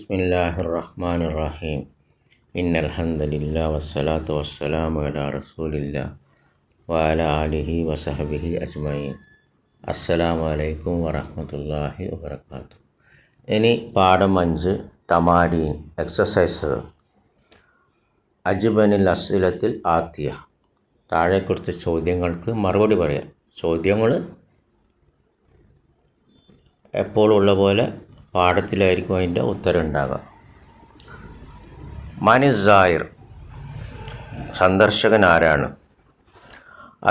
ബിസ്മില്ലാഹിർറഹ്മാനിർറഹീം. ഇന്നൽഹംദുലില്ലാഹി വസ്സലാത്തു വസ്സലാമു അലാ റസൂലില്ലാഹി വഅലാ ആലിഹി വസഹ്ബിഹി അജ്മഈൻ. അസ്സലാമു അലൈക്കും വറഹ്മത്തുള്ളാഹി വബറകാതുഹു. ഇനി പാഠം 5 തമാരീൻ എക്സസൈസ്. അജ്ബനിൽ അസ്ഇലത്തിൽ ആത്തിയ. താഴെ കൊടുത്ത ചോദ്യങ്ങൾക്ക് മറുപടി പറയാം. ചോദ്യങ്ങൾ എപ്പോഴുള്ള പോലെ പാഠത്തിലായിരിക്കും അതിൻ്റെ ഉത്തരം ഉണ്ടാകുക. മനിസായിർ, സന്ദർശകൻ ആരാണ്?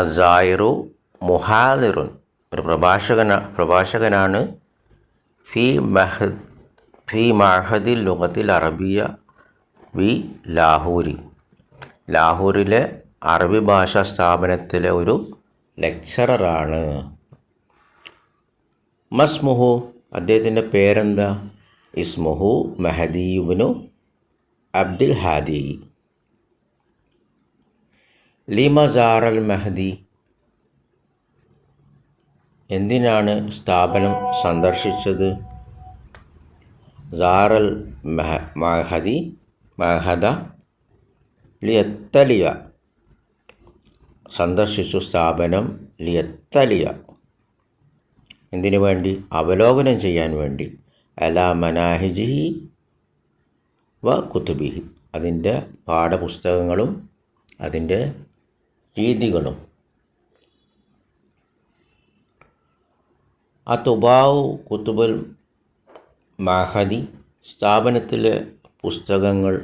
അസായിറു മുഹാദിറുൻ, ഒരു പ്രഭാഷകനാണ്. ഫി മഅഹദിൽ ലുഗത്തിൽ അറബിയ വി ലാഹൂരി, ലാഹൂരിലെ അറബി ഭാഷാ സ്ഥാപനത്തിലെ ഒരു ലെക്ചററാണ്. മസ്മുഹു, അദ്ദേഹത്തിൻ്റെ പേരെന്താ? ഇസ്മുഹു മെഹദി ഇബ്നു അബ്ദുൽ ഹാദി. ലിമ സാറൽ മെഹദി, എന്തിനാണ് സ്ഥാപനം സന്ദർശിച്ചത്? സാറൽ മഹദ ലിയത്തലിയ, സന്ദർശിച്ചു സ്ഥാപനം. ലിയത്തലിയ, എന്തിനു വേണ്ടി? അവലോകനം ചെയ്യാൻ വേണ്ടി. അലാ മനാഹിജിഹി വ കുതുബിഹി, അതിൻ്റെ പാഠപുസ്തകങ്ങളും അതിൻ്റെ രീതികളും. അതുബാഉ കുതുബുൽ മഹദി, സ്ഥാപനത്തിലെ പുസ്തകങ്ങൾ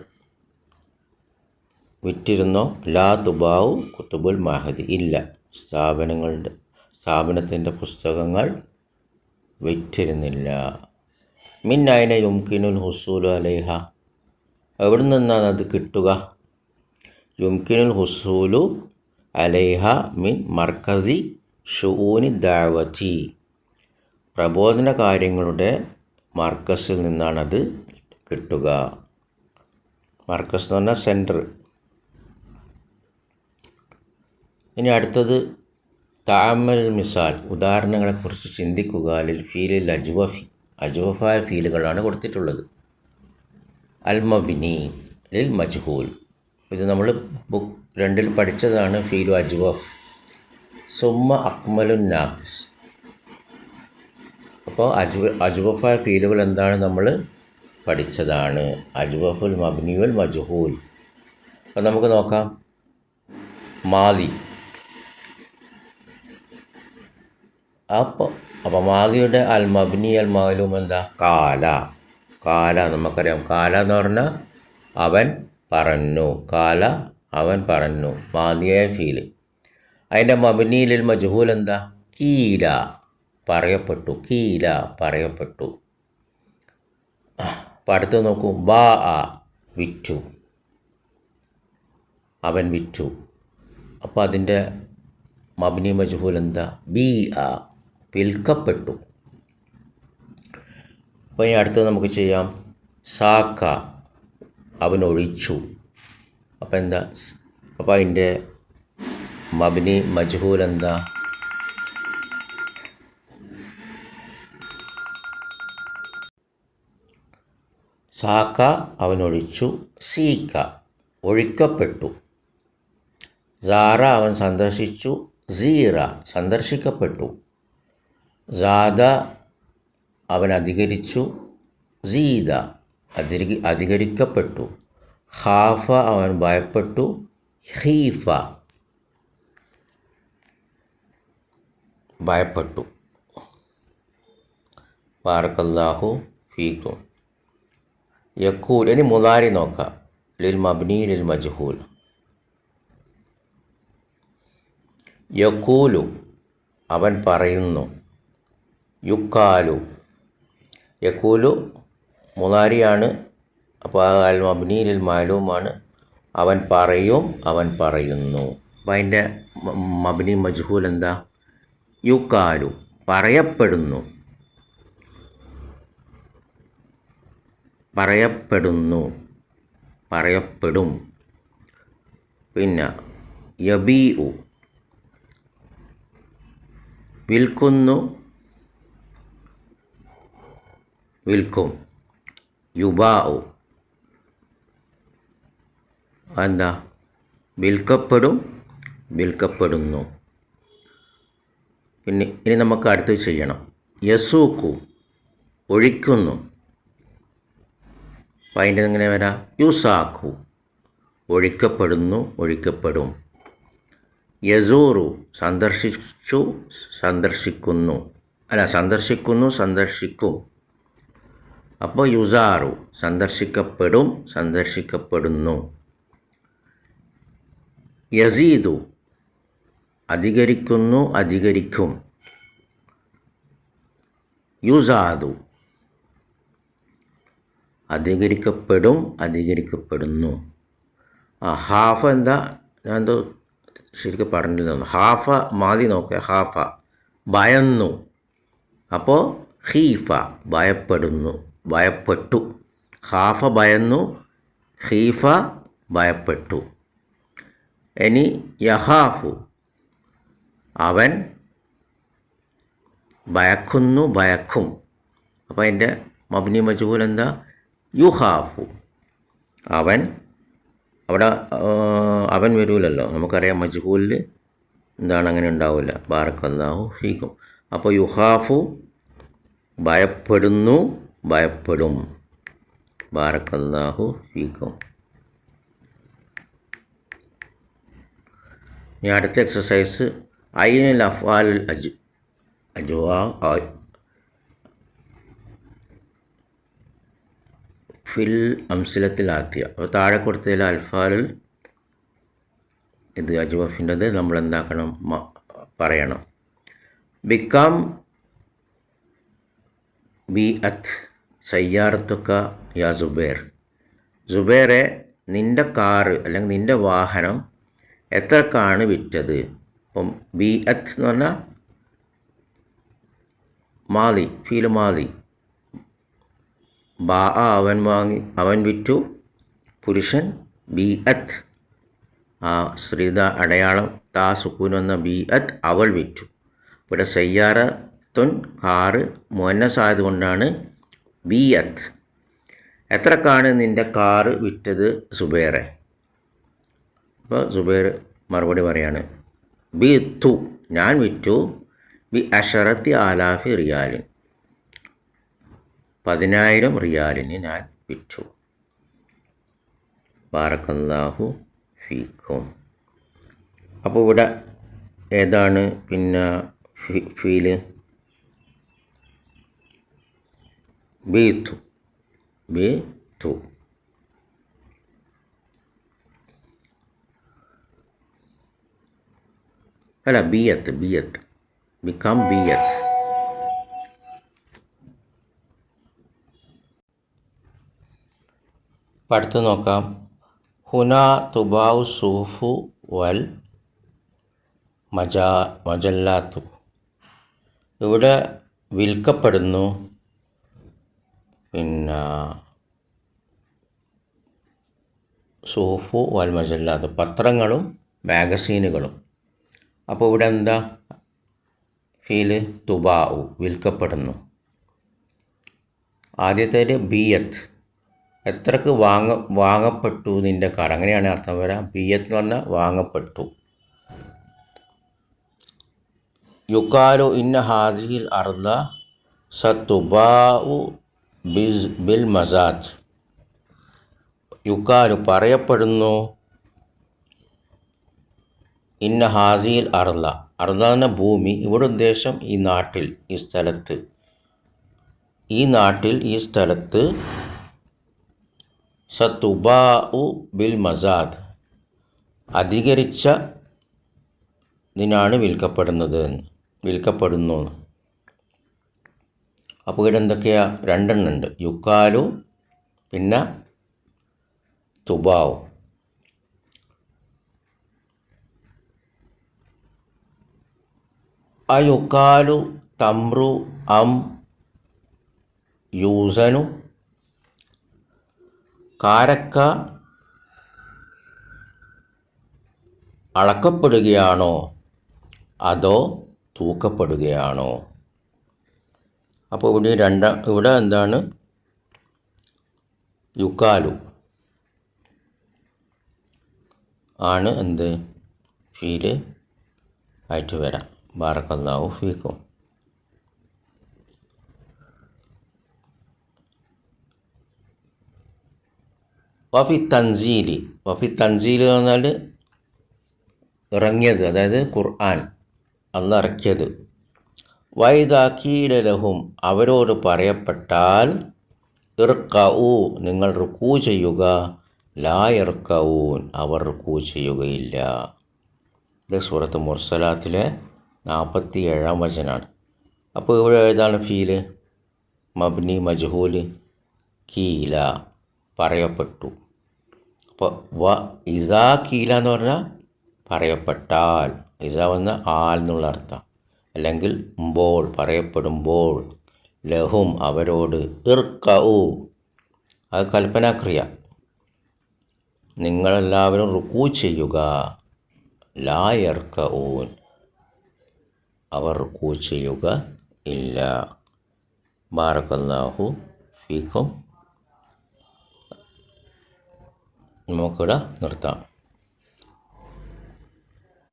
വിറ്റിരുന്നോ? ലാ തുബാഉ കുതുബുൽ മഹദി, ഇല്ല, സ്ഥാപനത്തിൻ്റെ പുസ്തകങ്ങൾ വിറ്റിരുന്നില്ല. മിൻ അയ്ന യുംകിനുൽ ഹുസൂലു അലൈഹ, എവിടെ നിന്നാണ് അത് കിട്ടുക? യുംകിനുൽ ഹുസൂലു അലൈഹ മിൻ മർക്കസി ഷുഊനി ദഅവതി, പ്രബോധന കാര്യങ്ങളുടെ മർക്കസിൽ നിന്നാണത് കിട്ടുക. മർക്കസ് എന്ന് പറഞ്ഞാൽ സെൻറ്റർ. ഇനി അടുത്തത് തഅമ്മൽ മിസാൽ, ഉദാഹരണങ്ങളെക്കുറിച്ച് ചിന്തിക്കുക. ലിൽ ഫീലിൽ അജ്വഫായ ഫീലുകളാണ് കൊടുത്തിട്ടുള്ളത്. അൽ മബ്നി ലിൽ മജ്ഹൂൽ, ഇത് നമ്മൾ ബുക്ക് 2 പഠിച്ചതാണ്. ഫീലു അജ്വഫ്. സുമ്മ അക്മലുൻ നാഖിസ്, അപ്പോൾ അജ്വഫായ ഫീലുകൾ എന്താണ് നമ്മൾ പഠിച്ചതാണ്. അജ്വഫുൽ മബ്നി വൽ മജ്ഹൂൽ. അപ്പോൾ നമുക്ക് നോക്കാം. മാലി, അപ്പോൾ മാലിയുടെ അൽ മബ്നി അൽ മാലൂം എന്താ? കാല നമുക്കറിയാം. കാല എന്ന് പറഞ്ഞാൽ അവൻ പറഞ്ഞു. കാല, അവൻ പറഞ്ഞു, മാലിയായ ഫീല്. അതിൻ്റെ മബ്നിയിൽ മജ്ഹൂൽ എന്താ? കീല, പറയപ്പെട്ടു. കീല, പറയപ്പെട്ടു. അപ്പോൾ അടുത്ത് നോക്കൂ. ബാ, വിറ്റു, അവൻ വിറ്റു. അപ്പോൾ അതിൻ്റെ മബ്നി മജ്ഹൂൽ എന്താ? ബി, വിൽക്കപ്പെട്ടു. അപ്പോൾ ഇനി അടുത്തത് നമുക്ക് ചെയ്യാം. സാക്ക, അവൻ ഒഴിച്ചു. അപ്പോൾ എന്താ? അപ്പോൾ അതിൻ്റെ മബ്നി മജ്ഹൂൽ എന്താ? സാക്ക, അവൻ ഒഴിച്ചു. സീക്ക, ഒഴിക്കപ്പെട്ടു. സാറ, അവൻ സന്ദർശിച്ചു. സീറ, സന്ദർശിക്കപ്പെട്ടു. സാദ, അവൻ അധികരിച്ചു. സീദ, അധികരിക്കപ്പെട്ടു. ഖാഫ, അവൻ ഭയപ്പെട്ടു. ഖീഫ, ഭയപ്പെട്ടു. ബാറക്കല്ലാഹു ഫീക്കും. യഖൂൽ, ഇനി മുദാരി നോക്കാം. ലിൽ മബ്നി ലിൽ മജ്ഹൂൽ. യഖൂലു, അവൻ പറയുന്നു. യുക്കാലു, യഖൂലു മുദാരിയാണ്. അപ്പോൾ അൽ മബ്നി ലിൽ മാലൂമാണ്. അവൻ പറയും, അവൻ പറയുന്നു. അപ്പോൾ അതിൻ്റെ മബ്നി മജ്ഹൂൽ എന്താ? യുക്കാലു, പറയപ്പെടുന്നു. പറയപ്പെടും. പിന്നെ യബീഉ, വിൽക്കുന്നു, വിൽക്കും. യുബാഉ എന്താ വിൽക്കപ്പെടും, വിൽക്കപ്പെടുന്നു. പിന്നെ ഇനി നമുക്ക് അടുത്ത് ചെയ്യണം. യസൂക്കു ഒഴിക്കുന്നു. അപ്പം അതിൻ്റെ എങ്ങനെ വരാം? യുസാഖു ഒഴിക്കപ്പെടുന്നു, ഒഴിക്കപ്പെടും. യസൂറു സന്ദർശിച്ചു, സന്ദർശിക്കുന്നു. സന്ദർശിക്കുന്നു, സന്ദർശിക്കും. അപ്പോൾ യുസാറു സന്ദർശിക്കപ്പെടും, സന്ദർശിക്കപ്പെടുന്നു. യസീദു അധികരിക്കുന്നു, അധികരിക്കും. യുസാദു അധികരിക്കപ്പെടും, അധികരിക്കപ്പെടുന്നു. ഹാഫ എന്താ? ഞാൻ എന്തോ ശരിക്കും പറഞ്ഞിരുന്നു. ഹാഫ മാതി നോക്കുക. ഹാഫ ഭയന്നു. അപ്പോൾ ഖീഫ ഭയപ്പെടുന്നു, ഭയപ്പെട്ടു. ഹാഫ ഭയന്നു, ഖീഫ ഭയപ്പെട്ടു. ഇനി യഹാഫു അവൻ ഭയക്കുന്നു, ഭയക്കും. അപ്പോൾ അതിൻ്റെ മബ്നി മജ്ഹൂൽ എന്താ? യുഹാഫു അവൻ. അവിടെ അവൻ വരൂലല്ലോ, നമുക്കറിയാം മജ്ഹൂലിൽ എന്താണ്, അങ്ങനെ ഉണ്ടാവില്ല. ബാറക്കല്ലാഹു ഫീക്കും. അപ്പോൾ യുഹാഫു ഭയപ്പെടുന്നു, ഭയപ്പെടും. ബാറക്കല്ലാഹു ഫീക്കും. ഇനി അടുത്ത എക്സസൈസ് ഐനുൽ അഫ്ആൽ അജ്വാ ഫിൽ അംസിലത്തിലാക്കിയ. അപ്പോൾ താഴെ കൊടുത്തതിൽ അൽഫാലുൽ ഇത് അജ്വഫിൻ്റെത് നമ്മൾ എന്താക്കണം? പറയണം. ബിക്കം ബി അത്ത് സയ്യാറത്തുക്ക യാ സുബൈർ. സുബൈറെ നിൻ്റെ കാറ് അല്ലെങ്കിൽ നിൻ്റെ വാഹനം എത്രക്കാണ് വിറ്റത്? അപ്പം ബി അത്ത് എന്ന് പറഞ്ഞാൽ മാലി, ഫീൽ മാലി. ബാ അവൻ വാങ്ങി, അവൻ വിറ്റു. പുരുഷൻ ബി അത്ത്, ആ ശ്രീത അടയാളം താ സുക്കൂൻ വന്ന ബി അത്ത് അവൾ വിറ്റു. ഇവിടെ സയ്യാറത്തുൻ കാറ് മുഅന്നസ് ആയതുകൊണ്ടാണ് ബി അത്ത്. എത്രക്കാണ് നിൻ്റെ കാറ് വിറ്റത് സുബൈറെ? അപ്പോൾ സുബൈർ മറുപടി പറയാണ് ബി തു ഞാൻ വിറ്റു ബി അഷറത്തി ആലാഫി റിയാലിൻ 10,000 റിയാലിന് ഞാൻ വിറ്റു. ബാറക്കല്ലാഹു ഫീക്കും. അപ്പോൾ ഇവിടെ ഏതാണ് പിന്നെ ഫീല്? ബി തു, ബി തു. അല്ല ബിയത്ത്, ബിയത്ത് ബിക്കം ബിയത്ത്. അടുത്ത് നോക്കാം. ഹുന തുബാഉ സൂഫു വൽ മജല്ലാത്തു. ഇവിടെ വിൽക്കപ്പെടുന്നു പിന്നെ സൂഫു വൽ മജല്ലാത്തു പത്രങ്ങളും മാഗസീനുകളും. അപ്പോൾ ഇവിടെ എന്താ ഫീല്? തുബാഉ വിൽക്കപ്പെടുന്നു. ആദ്യത്തേത് ബിയത്ത് എത്രക്ക് വാങ്ങപ്പെട്ടു നിൻ്റെ കാർ, അങ്ങനെയാണ് അർത്ഥം വരാം. ബിയത്ത് എന്ന് പറഞ്ഞാൽ വാങ്ങപ്പെട്ടു. യുക്കാലു ഇന്ന ഹാദിഹിൽ അർദ സതുബാഉ ബിൽ മസാജ്. യുക്കാലു പറയപ്പെടുന്നു ഇന്ന ഹാദിഹിൽ അർദ, അർദ എന്ന ഭൂമി, ഇവിടെ ഉദ്ദേശം ഈ നാട്ടിൽ, ഈ സ്ഥലത്ത്, ഈ നാട്ടിൽ, ഈ സ്ഥലത്ത് സതുബാഉ ബിൽ മസാദ് അധികരിച്ച ഇതിനാണ് വിൽക്കപ്പെടുന്നത്, വിൽക്കപ്പെടുന്നു. അപ്പോൾ ഇവിടെ എന്തൊക്കെയാ? 2 എണ്ണം ഉണ്ട്. യുക്കാലു പിന്നെ തുബാഉ. അയുക്കാലു തമ്രു അം യൂസനു. കാരക്ക അളക്കപ്പെടുകയാണോ അതോ തൂക്കപ്പെടുകയാണോ? അപ്പോൾ ഇവിടെ എന്താണ്? യുക്കാലു ആണ് എന്ത് ഫീല് ആയിട്ട് വരാം. ബാറക്കല്ലാഹു ഫീക്കും. വഫി തൻസീലി എന്ന് പറഞ്ഞാൽ ഇറങ്ങിയത്, അതായത് ഖുർആൻ അന്ന് ഇറക്കിയത്. വൈദാക്കീലഹും അവരോട് പറയപ്പെട്ടാൽ ഇർക്കഊ നിങ്ങൾ റുക്കൂ ചെയ്യുക, ലാ ഇർക്കഊൻ അവർ റുക്കൂ ചെയ്യുകയില്ല. ഇത് സൂറത്ത് മുർസലാത്തിലെ 47-ാം വചനമാണ്. അപ്പോൾ ഇവിടെ ഏതാണ് ഫീല്? മബ്നി മജ്ഹൂൽ കീല പറയപ്പെട്ടു. അപ്പോൾ ഇസാ കീല എന്ന് പറഞ്ഞാൽ പറയപ്പെട്ടാൽ, ഇസാ വന്ന ആൽ എന്നുള്ള അർത്ഥം, അല്ലെങ്കിൽ പറയപ്പെടുമ്പോൾ, ലഹും അവരോട്, ഇർക്കഊ അത് കൽപ്പനാക്രിയ, നിങ്ങളെല്ലാവരും റുക്കൂ ചെയ്യുക, ലാ യർക്കഊൻ അവർ റുക്കൂ ചെയ്യുക ഇല്ല. ബാറക്കല്ലാഹു ഫീക്കും. നമുക്കിവിടെ നിർത്താം.